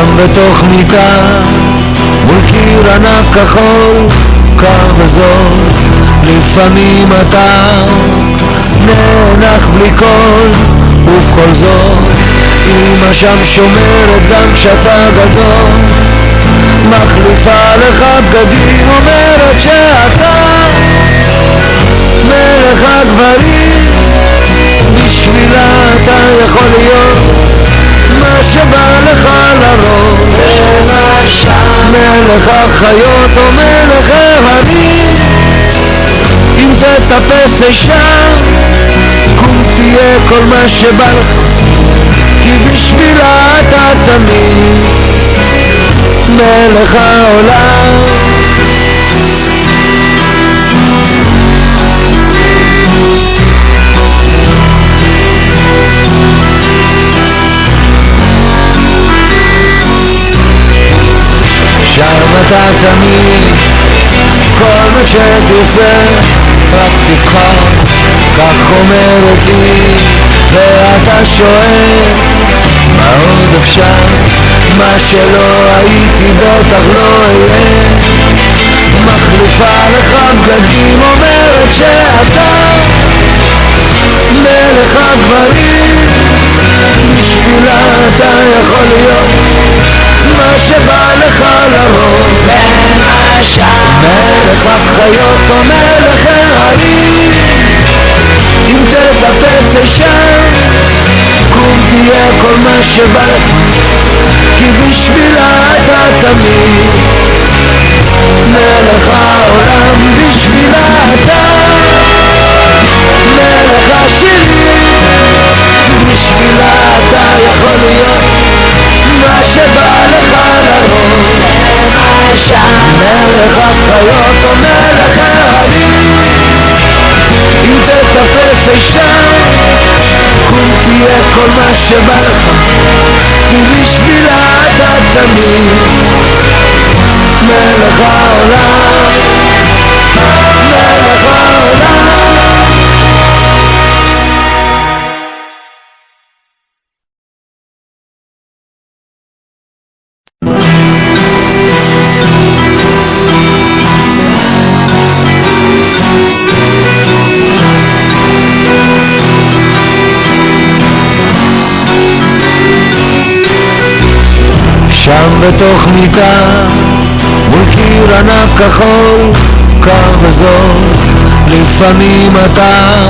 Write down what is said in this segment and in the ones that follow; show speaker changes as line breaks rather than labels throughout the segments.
שם בתוך מיטה מול קיר ענק כחול, קר וזול, לפעמים אתה נאנח בלי קול, ובכל זאת אמא שם שומרת גם כשאתה גדול, מחליפה לך בגדים, אומרת שאתה מלך הגברים, בשבילה אתה יכול להיות מה שבא לך לראש, מלך החיות או מלך ההרים, אם תטפס אישה קום תהיה כל מה שבא לך, כי בשבילה אתה תמיד מלך העולם. שם אתה תמיד, כל מה שתרצה רק תבחר, כך אומרת היא, ואתה שואל מה עוד אפשר, מה שלא הייתי בטח לא אהיה, מחליפה לך בגדים, אומרת שאתה מלך הגברים, בשבילה אתה יכול להיות מה שבא לך לראש, מלך החיות או מלך ההרים, אם תטפס אישה קום תהיה כל מה שבא לך, כי בשבילה אתה תמיד מלך העולם, בשבילה אתה מלך השירים, בשבילה אתה יכול להיות מה שבא לך לראש, מלך החיות או מלך ההרים, אם תטפס אישה קום תהיה כל מה שבא לך, כי בשבילה אתה תמיד מלך העולם, מלך העולם. שם בתוך מיטה מול קיר ענק כחול, קר וזול, לפעמים אתה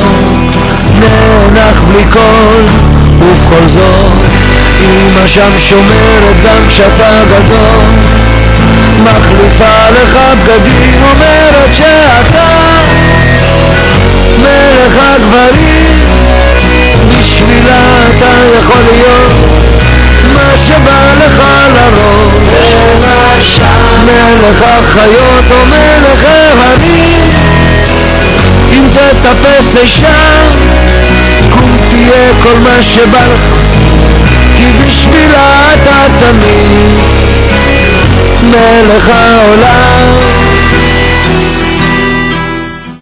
נאנח בלי קול, ובכל זאת אמא שם שומרת גם כשאתה גדול, מחליפה לך בגדים, אומרת שאתה מלך הגברים, בשבילה אתה יכול להיות מה שבא לך לראש, מלך החיות או מלך ההרים, אם תטפס אישה קום תהיה כל מה שבא לך, כי בשבילה אתה תמיד מלך העולם.